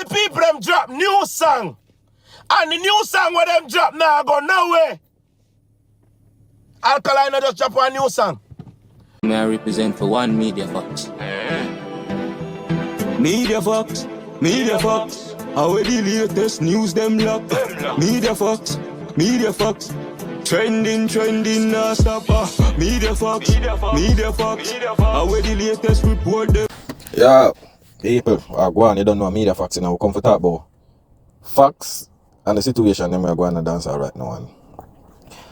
the people them drop new song. And the new song where them drop now go nowhere. Alkaline just drop one new song. May I represent for one Media Fox. Media Fox, Media Fox. How the latest news them lock. Media Fox, Media Fox. Trending, nah stop. Media Fox, Media Fox. How the latest report them. Yeah, people, go on, you don't know Media Fox, you know, we come for talk about facts and the situation them are going to dance right now. And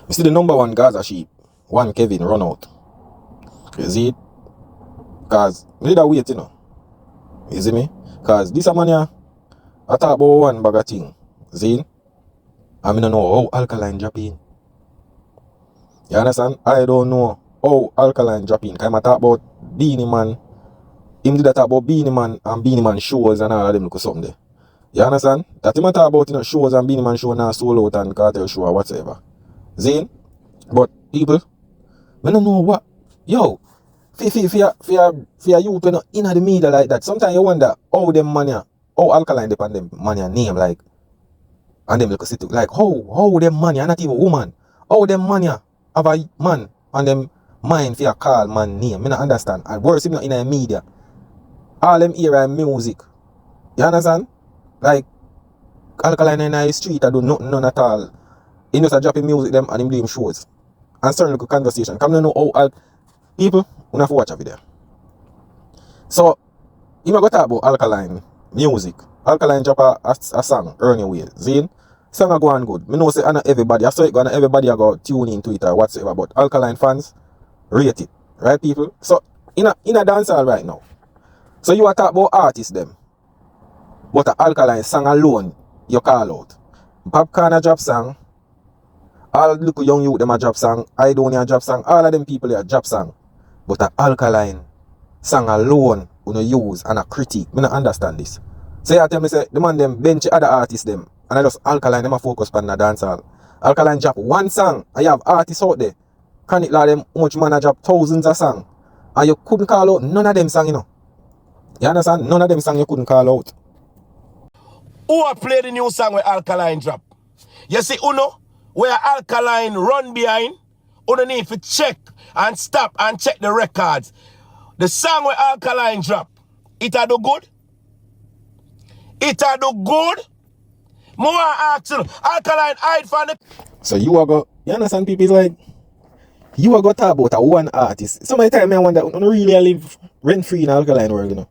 you see the number one Gaza sheep, one Kevin run out. You see it? Cause we need to wait, you know. You see me? Cause this a man here, I talk about one bag of thing. See? I don't know how Alkaline drop in. You understand? I don't know how Alkaline drop in. Cause I talk about Beanie Man. Him did that talk about Beanie Man and Beanie Man shows and all of them look something there. You understand? That him talk about, you know, shows and Beanie Man show now Soul Out and Cartel show or whatever. See? But people, I don't know what. Yo, for you when you're in the media like that, sometimes you wonder how them mania, how Alkaline depend them mania name like, and them look sit like how them mania, not even woman, how them mania have a man and them mind for a call man name. I don't understand. And worse if not in the media, all them era music. You understand? Like Alkaline in the street, I do nothing none at all. He just a dropping music them and him doing shows. And starting a conversation. Come to know how people, we have to watch a video. So, you might go talk about Alkaline music. Alkaline drop a song, Earn Your Way. See? Song are going good. I know say not everybody. I saw it going everybody are go tune in Twitter or whatsoever. But Alkaline fans rate it. Right, people? So, in a dancehall right now. So, you are talk about artists them. But the Alkaline song alone, you call out. Popcorn a drop song. All look young youth them a drop song. I don't a drop song. All of them people a drop song. But the Alkaline song alone you use and a critique. I don't understand this. So you tell me say the man them bench other artists them and I just Alkaline them a focus on the dancehall. Alkaline drop one song and you have artists out there. Can it like them how much man a drop thousands of songs and you couldn't call out none of them song, you know. You understand? None of them song you couldn't call out. Who a play the new song where Alkaline drop? You see Uno? Where Alkaline run behind, you need to check and stop and check the records. The song where Alkaline drop, it a do good? It a do good? More action, Alkaline hide from the... So you are go, you understand people, it's like, you are go talk about a one artist. Some of the time I wonder, you don't really live rent-free in the Alkaline world, you know.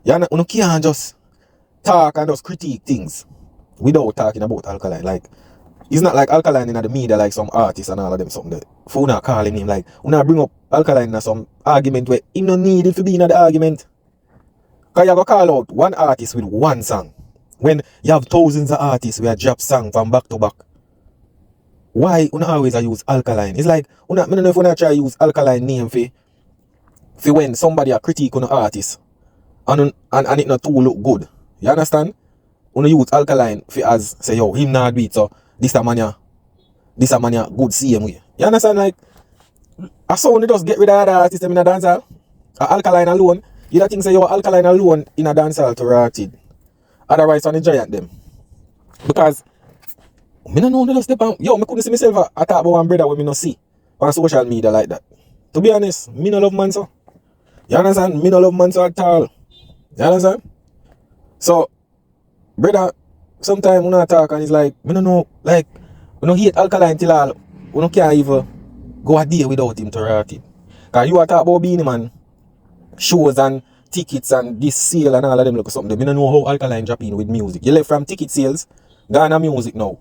You can't just talk and just critique things without talking about Alkaline. Like, it's not like Alkaline in the media like some artists and all of them something that for not calling him like we not bring up Alkaline in some argument where he no need it to be in the argument. Cause you go call out one artist with one song when you have thousands of artists who drop song from back to back. Why you not always use Alkaline? It's like I don't know if you not try to use Alkaline name for when somebody a critique on an artist and it not too look good. You understand? You use Alkaline for as say yo him not do it so this a mania good same way. You understand? Like, I saw when they just get rid of the artists in a dancehall. Alkaline alone, you don't think say you're Alkaline alone in a dancehall to reacted. Otherwise, on the giant them. Because, I don't know how to step on. Yo, I couldn't see myself I talk about one brother when I not see on social media like that. To be honest, me no love man so. You understand? Me no love man so at all. You understand? So, brother, sometimes when I talk and it's like, I don't know, like, we don't hate Alkaline till all, we don't can't even go a day without him to write it. Because you are talking about Beanie Man, shows and tickets and this sale and all of them look something. I don't know how Alkaline drop in with music. You left from ticket sales, gone to music now.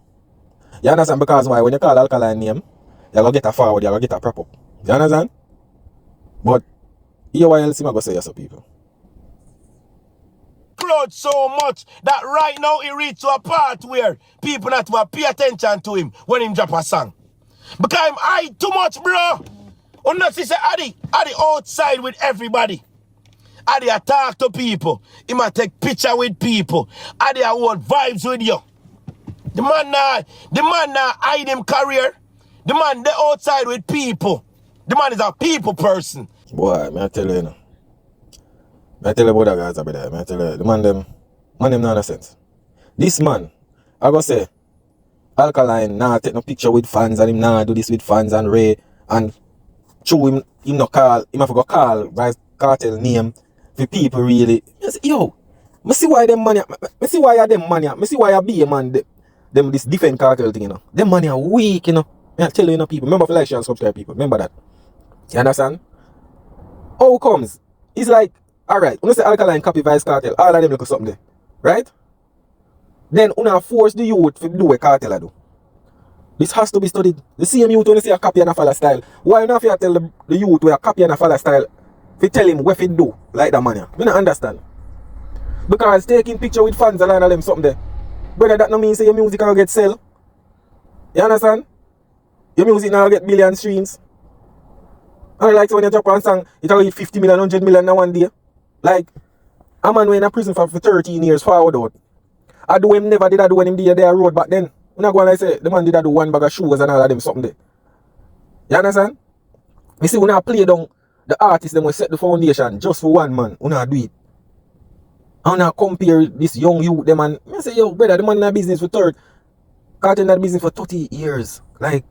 You understand? Because why? When you call Alkaline name, you're going to get a forward, you're going to get a prop up. You understand? But, here what else am I going to say yes, people? Crowd so much that right now he reach to a part where people not to pay attention to him when him drop a song. Because I'm high too much, bro. Unless he say Addy outside with everybody. Addy a talk to people. He might take picture with people. Addy a hold vibes with you. The man now hide him career. The man they outside with people. The man is a people person. Boy, may I tell you, you know. I tell you about that guys over there. I tell you, the man them not sense. This man, I go say, Alkaline nah take no picture with fans and him nah do this with fans and Ray and show him no call, him have to go call Vybz Kartel name for people really. I say, yo, I see why them money, I see why them money, I see why I be a man them this different cartel thing, you know. Them money are weak, you know. I tell you, people. Remember for like, share and subscribe, people. Remember that. You understand? How comes? It's like, alright, when you say Alkaline copy Vybz Kartel, all of them look at something there. Right? Then una force the youth to do what Kartel do. This has to be studied. The same youth when you say a copy and a follow style. Why not if you tell the youth where a copy and a follow style, if you tell him what he do, like that man? I don't understand. Because taking picture with fans and all of them something there. Brother, that no mean say your music will get sell. You understand? Your music now get billion streams. And like when you drop one song, it will hit 50 million, 100 million in one day. Like, a man went in prison for 13 years forward out. I do him never did I do when him did there road back then. When I go and I say, the man did I do one bag of shoes and all of them something there. You understand? You see, when I play down, the artists them will set the foundation just for one man. When I do it. And I compare this young youth, them and I say, yo, brother, the man in that business for Kartel in that business for 30 years. Like,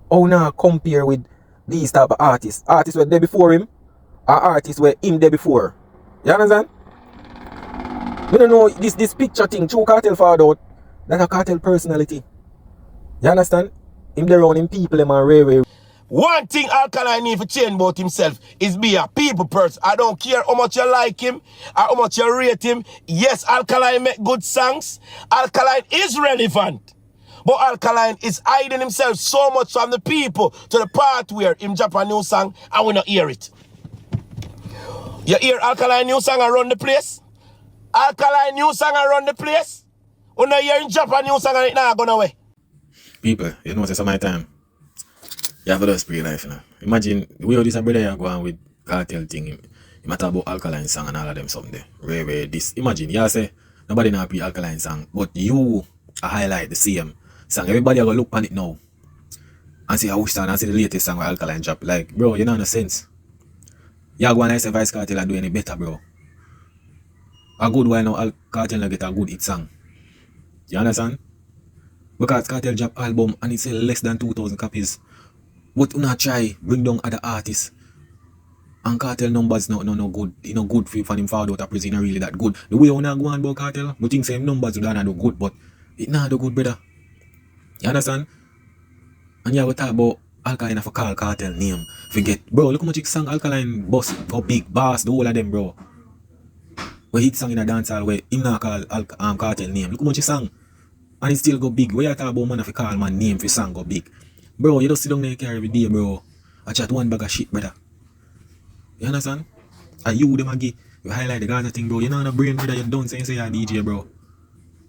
how now compare with these type of artists? Artists were there before him, or artists were him there before. You understand? We don't know this picture thing, true Kartel found out that a Kartel personality. You understand? Him there around him people, him and Ray. One thing Alkaline need to change about himself is be a people person. I don't care how much you like him or how much you rate him. Yes, Alkaline make good songs. Alkaline is relevant. But Alkaline is hiding himself so much from the people to the part where him drop a new song and we not hear it. You hear Alkaline new song and run the place? Alkaline new song and run the place? When you hear him drop a new song and it not gone away. People, you know, it's my time. You have to just spray life, you know. Imagine the way this brother you go on with Kartel thing. You matter about Alkaline song and all of them something. Where this. Imagine, you say nobody not pre Alkaline song, but you highlight the same song. Everybody gonna look on it now and see how which song and see the latest song where Alkaline drop. Like, bro, you know no sense. You go and I say Vybz Kartel and do any better, bro. A good one now Kartel not get a good hit song. You understand? Because Kartel drop album and it sell less than 2,000 copies. But you not try bring down other artists. And Kartel numbers no good. You know good for him forward out of prison not really that good. The way you not go on about Kartel, we think same numbers would not do good, but it not do good, brother. You understand? And you have to talk about Alkaline for call Kartel name. Forget, bro, look how much song Alkaline boss for big boss, the whole of them, bro. We hit song in a dancehall where him not call Kartel name. Look how much song. And it still go big. Where you talk about man if you call man name for song go big. Bro, you don't sit down there carry every day, bro. I chat one bag of shit, brother. You understand? And you them again, you highlight the Gaza thing, bro. You know no brain, brother. You don't say you're a DJ, bro.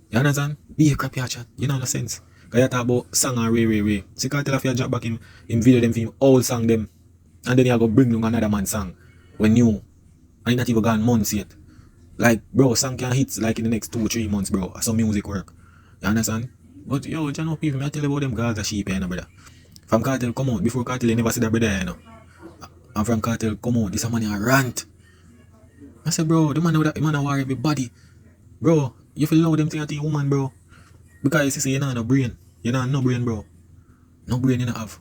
You understand? Be a crappy chat. You know no sense. Cause you talk about song and Ray. See Kartel if you drop back him video them for him, all song them. And then you go bring down another man's song. When new. And not even gone months yet. Like, bro, song can hit like in the next 2-3 months, bro. Some music work. You understand? But yo, you know people, I tell you about them Gaza sheep, you know, brother. From Kartel come out, before Kartel you never see that brother, you know. And from Kartel come out, this man a rant. I said, bro, the man know that the man a worry everybody. Bro, you feel allow them thing to your woman, bro. Because you say you know no brain. You know no brain, bro. No brain you don't have.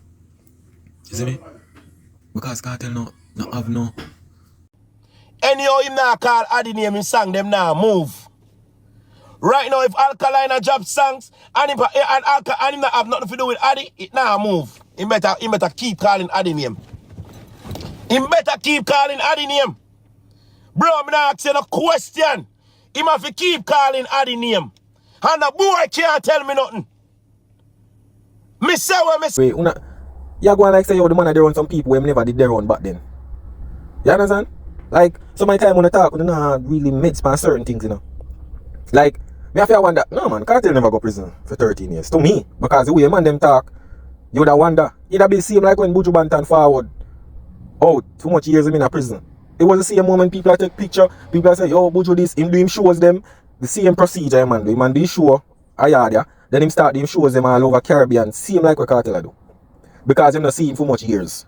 You see me? Because Kartel no have no. Anyhow him now call Addy name in song them now move. Right now, if Alkaline a drop songs and him not have nothing to do with Addy, it now move. He better keep calling Addy name. He better keep calling Addy name. Bro, I'm not asking a question. He have to keep calling Addy name. And the boy can't tell me nothing. Me say what me say. Wait, you go and like say, yo, the man there on some people who never did their own back then. You understand? Like, so my time when I talk, we don't really mix on certain things, you know. Like, me have to wonder, no man, Kartel never go prison for 13 years. To me, because the way man them talk, you would have wonder. It'd be the same like when Buju Banton forward. Oh, too much years in a prison. It was the same moment people take picture, people say, yo, Buju this, him do him shows them, the same procedure, man. The man do his show, then him start him shows them all over Caribbean, same like what Kartel do. Because him not see him for much years.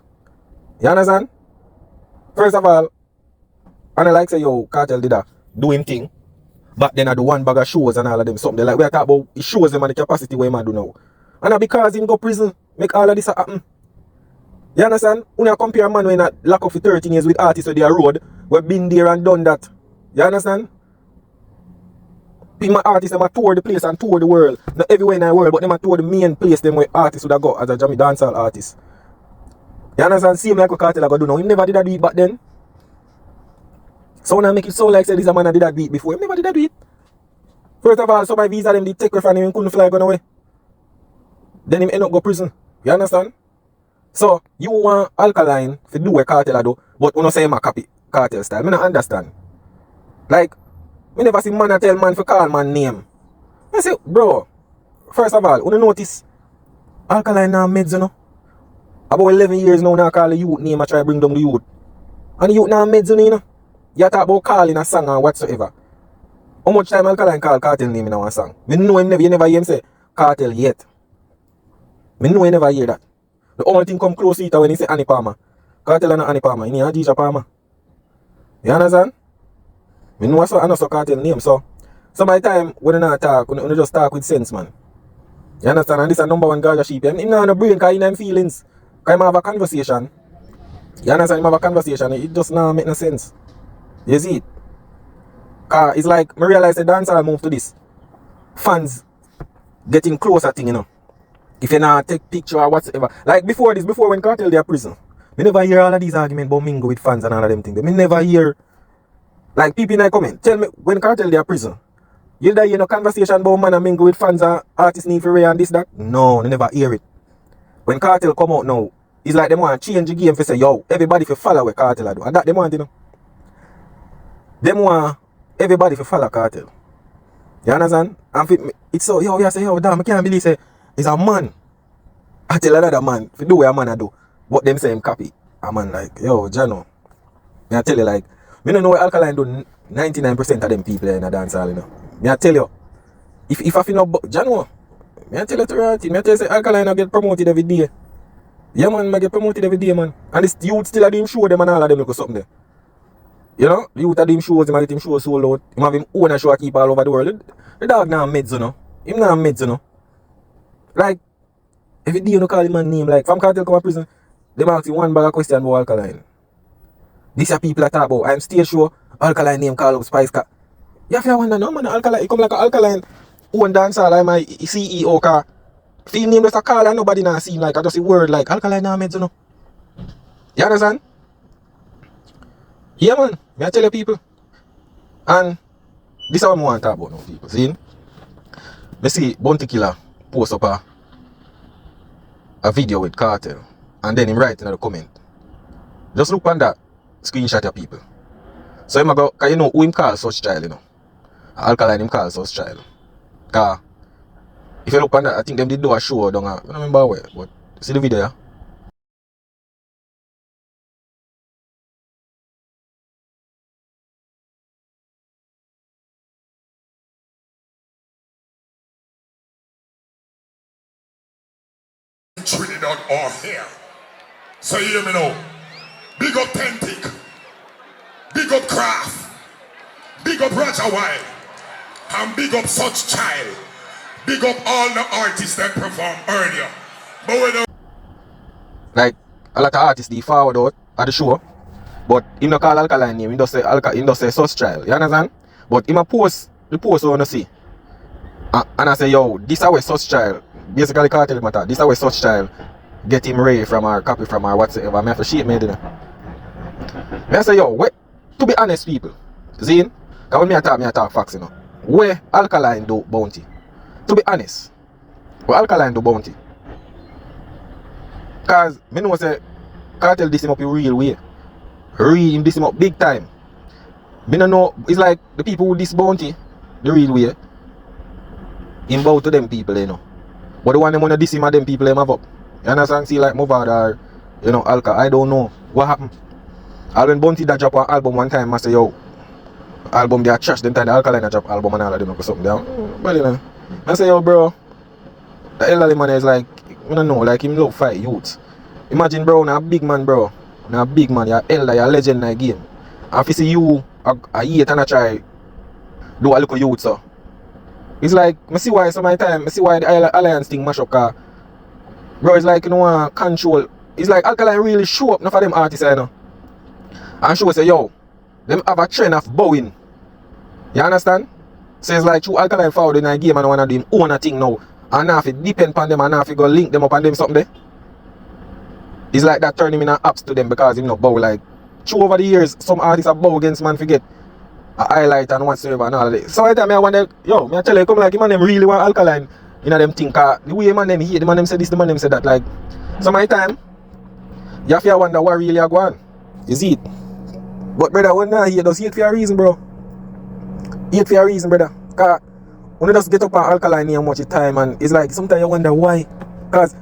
You understand? First of all, and I like say, yo, Kartel did that, do him thing. But then I do one bag of shows and all of them something. They like we are talking about it shows them and the capacity where man do now. And because him go prison, make all of this happen. You understand? When you compare a man when a lock up for 13 years with artists with their road, we've been there and done that. You understand? My artists them a tour the place and tour the world. Not everywhere in the world, but them a tour the main place them where artists would have got as a Jamaican dancehall artist. You understand? Same like what Kartel go do now. He never did that do it back then. So when I make it so like say this a man that did that do it before, he never did that do it. First of all, some of visa them did take away from him and couldn't fly gone away. Then him end up go prison. You understand? So you want Alkaline to do what Kartel do, but you don't say him a copy Kartel style. I don't understand. Like, we never see man tell man for call man name. I say, bro, first of all, you notice Alkaline now meds, you know. About 11 years now, call the youth name, I try to bring down the youth. And the youth now meds, you know. You talk about calling a song or whatsoever. How much time Alkaline call Kartel name in one song? Me know him never, you never hear him say Kartel yet. Me know you never hear that. The only thing come close to it when he say Annie Palmer. Kartel and Annie Palmer, he need a DJ Palmer. You understand? Me know so I know so Kartel name, so some of the time when you not talk, when you just talk with sense, man. You understand? And this is a number one Gaja sheep. Him not no brain because he have feelings. Because he have a conversation. You understand? He have a conversation. It just not make no sense. You see it? Because it's like, I realize the dancehall move to this. Fans getting closer thing, you know. If you not take picture or whatsoever. Like before this, before when Kartel they are prison. Me never hear all of these arguments about mingle with fans and all of them things. Me never hear, like people in the comment, tell me when Kartel they are prison. You hear no conversation about man and mingle with fans and artists need for and this, that? No, they never hear it. When Kartel come out now, it's like they want to change the game for say, yo, everybody for follow what Kartel do. And that they want, you know. They want everybody for follow Kartel. You understand? And it's so, yo, you say, yo, damn, I can't believe say, it's a man. I tell another man, if you do what a man I do, what them say him copy. A man like, yo, Jano. I tell you like, me don't know what Alkaline do 99% of them people in a dancehall, you know. Me I tell you, if I feel no Jano, me I tell you to reality, me I tell you say Alkaline I get promoted every day. Yeah man, I get promoted every day, man. And this youth still a do him show them and all of them look or something there. You know, the youth a do him shows, him a get him shows sold out. Him have him own a show keep all over the world. The dog now meds, you know. Him now meds, you know. Like, every day you don't call him a name, like, from Kartel come to prison, they ask you one bag of question about Alkaline. These are people that talk about, I'm still sure Alkaline name call up Spice Cat. You have to wonder, no man, Alkaline, it come like an Alkaline, own dancehall, I'm my CEO car. Feel name just a call and nobody now see him, like, I just a word like, Alkaline now meds, you know. You understand? Yeah man, I tell you people. And this is what I want to talk about now, people, see? I see Bounty Killer post up a video with Kartel and then him write in the comment. Just look on that screenshot of people. So him go, cause you know who him call such child, you know. Alkaline him call such child. Cause if you look on that, I think them did do a show down I don't remember where, but see the video, yeah? Trinidad or here. So you hear me now. Big up Authentic. Big up Craft. Big up Roger White. And big up Such Child. Big up all the artists that perform earlier. But when like a lot of artists they forward out at the show, but him not call Alkaline name, he just say Such Child, you understand? But him a post the post I wanna see. And I say, yo, this is where Such Child, basically Kartel matter, this is where Such Child get him Ray from our copy from our whatsoever. I have to shake me, you know. I say, yo, wait, to be honest people, see, because when I talk facts, you know, where Alkaline do bounty. To be honest, where Alkaline do bounty. Because I know say Kartel diss him up in real way. Him diss him up big time. I don't know, it's like the people who diss bounty the real way. Him bow to them people, you know. But the one them wanna diss him and them people them have up. You understand? See like Movad or you know Alka, I don't know what happened. And when Bounty that drop an album one time, I say yo, album they are trash, then time the Alkaline drop album and all of them or something down. But you know, I say yo bro, the elderly man is like, I don't know, like him love fight youths. Imagine bro, now a big man bro, now a big man, you're elder, you're a legend in the game. And if you see you a hate and a try do a little youth so. It's like, I see why some of the time, I see why the Alliance thing mash up, cause bro, it's like, you know, control. It's like Alkaline really show up, enough of them artists, you know. And show say, yo, them have a trend of bowing. You understand? So it's like, true Alkaline forward in a game and one of them own a thing now. And now if it depend on them and now if you go link them up and them something there. It's like that turning him in apps to them because him not bow. Like, through over the years, some artists have bow against man forget a highlight and whatsoever and all of that. So every time I wonder, yo, me I tell you, come like, man them really want Alkaline. You know them think, the way man them hate, the man them say this, the man them say that. Like, some of the time, you have to wonder what really are going. You see it? But brother, when I hate, does hate for a reason, bro. Hate for a reason, brother. Cause when you just get up on Alkaline here much time and it's like, sometimes you wonder why. Cause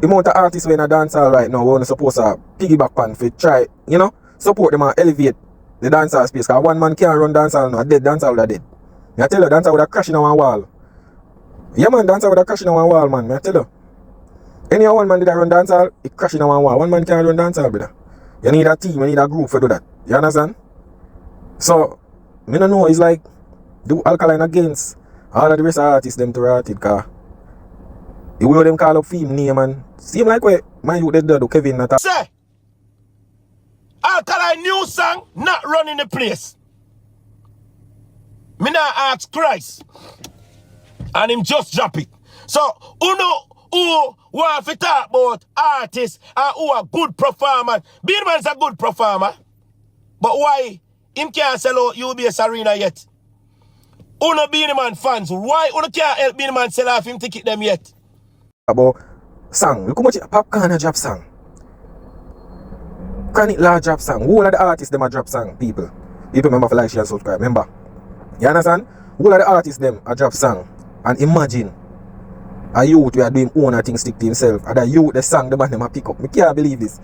the amount of artists when a dancehall right now, we're supposed to piggyback on for try, you know, support them and elevate the dancehall space. Cause one man can't run dancehall now, dead dancehall would have dead. I tell you, dancehall would have crashed in one wall. Yeah man, dancehall would have crashed in one wall, man. I tell you. Any one man did that run dancehall, it crashed in one wall. One man can't run dancehall, brother. You need a team, you need a group to do that. You understand? So, I don't know, it's like, do Alkaline against all of the rest of artists them to rot it, cause the way them call up film name and seem like what my youth they do Kevin not Say, Alkaline new song not running the place. Me not ask Christ. And him just drop it. So, who know who want to talk about artists and who are good performers? Badmind's a good performer. But why him can't sell out UBS Arena yet? Who no Badmind fans? Why who no can't help Badmind sell off him ticket them yet? about song. Look how much Popcorn a drop song. Kxlla drop song. Who are the artists them a drop song, people? People remember for like, share and subscribe. Remember? You understand? Who are the artists them a drop song? And imagine a youth we are doing own a thing stick to himself. And the youth the song the man them a pick up. Me can't believe this.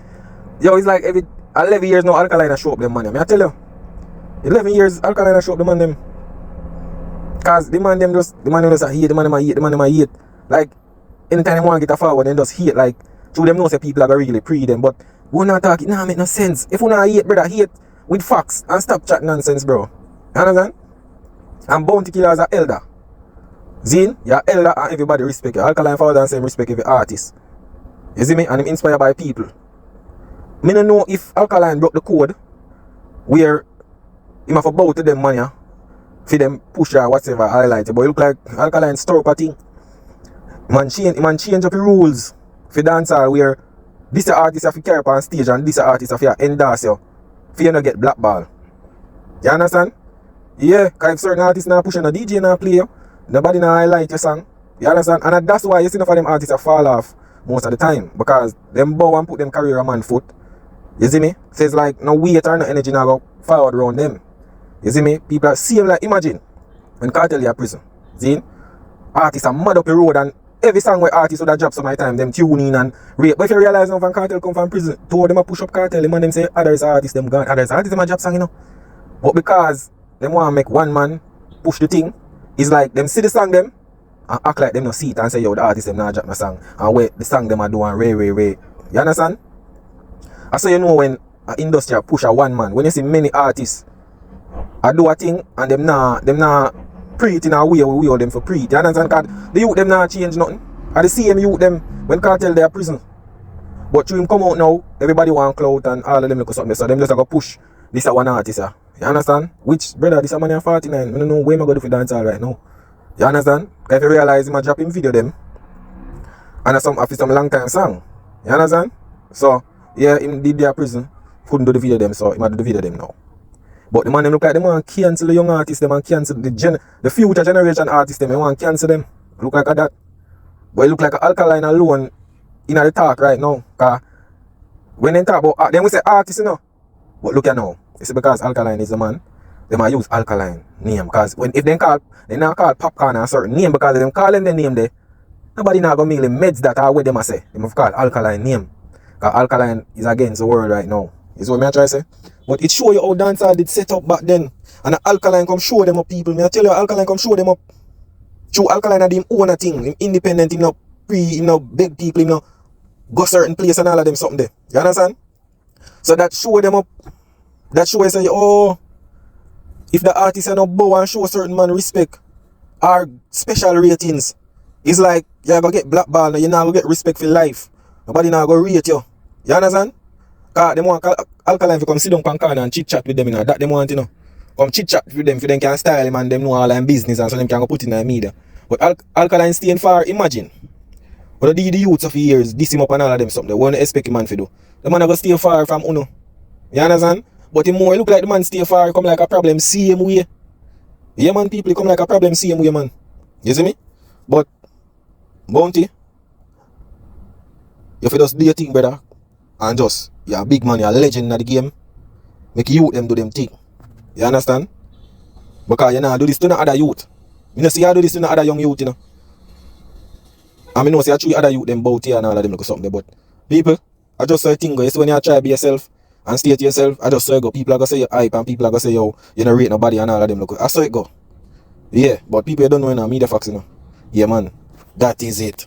Yo, it's like every 11 years now Alkaline a show up them man. I tell you. 11 years Alkaline a show up the man them. Cause the man them just a hate, the man them a hate. Like anytime they want to get a forward, they just hate. Like through them know say people are gonna really pre them. But we not talk, it nah make no sense. If we not hate, brother, hate with facts and stop chat nonsense, bro. You understand? And bounty killers are elder. Zine, you're elder and everybody respect you. Alkaline forward and say respect every artist. You see me? And I'm inspired by people. Me don't know if Alkaline broke the code where him have about to them money for them push or whatever highlight. But it look like Alkaline store up a thing. Man change up the rules for dancehall where this artist have to carry up on stage and this artist have to endorse you for you not get blackball. You understand? Yeah, because if certain artists now pushing a DJ now play you, nobody now highlight your song. You understand? And that's why you see enough of them artists that fall off most of the time. Because them bow and put them career on man foot. You see me? So it's like no weight or no energy now go forward around them. You see me? People are seeing like imagine when Kartel is in prison. See? Artists are mad up the road and every song where artists would have dropped some of the time, them tune in and rate. But if you realize now when Kartel come from prison, two of them a push up Kartel, them and them say others artists them gone, others artists them a drop song, you know. But because them want to make one man push the thing, it's like them see the song them and act like them no see it and say yo the artist them not drop my song and wait the song them are doing way. You understand? And so you know when an industry push a one man, when you see many artists I do a thing and them not pre it in a way we owe them for pre it. You understand? Because the youth them not change nothing. And the same youth them when Kartel they are prison. But through him come out now, everybody want clout and all of them look something. So them just go push this one artist. You understand? Which brother, this a man 49. I don't know where am I going to dancehall right now. You understand? Because if you realize him a drop him video them and after some long time song. You understand? So yeah, him did their prison, couldn't do the video them, so he might do the video them now. But the man them look like them want to cancel the young artists, them and cancel the future generation artists, them want to cancel them. Look like that. But it look like Alkaline alone in the talk right now. Cause when they talk about then we say artists, you know. But look at now. It's because Alkaline is the man. They might use Alkaline name. Cause if they not call Popcorn a certain name because them calling the name there, nobody not gonna make them meds that are what them say. They must call Alkaline name. Cause Alkaline is against the world right now. Is what I try to say. But it show you how dancehall did set up back then. And the Alkaline come show them up people. Me I tell you Alkaline come show them up. Show Alkaline had him own a thing. Him independent, him no him no beg people, him no go certain place and all of them something there. You understand? So that show them up. That show you say, oh, If the artist are not bow and show certain man respect or special ratings, it's like you're gonna get blackballed and you're not gonna get respect for life. Nobody not gonna rate you. You understand? Cause them want Alkaline to come sit down on corner and chit chat with them, you know. That them want, you know. Come chit chat with them for them can style him and them know all them business and so them can go put in the media. But Alkaline staying far, imagine. But the youths of years, diss him up and all of them something. They won't expect a man to do. The man go stay far from Uno. You understand? But the more look like the man stay far, come like a problem same way. Yeah man, people come like a problem same way, man. You see me? But Bounty, if you just do your thing, brother, and just you're a big man, you're a legend in the game, make youth them do them thing. You understand? Because you know do this to no other youth. You know see you do this to no other young youth, you know. I mean, no, see, I treat other youth them bout here and all of them look something, but people, I just say a thing, you see when you try to be yourself and stay to yourself, I just say go. People are gonna say you hype and people are gonna say yo, you know rate nobody and all of them look. I saw it go. Yeah, but people don't know in media facts, you know. Yeah man, that is it.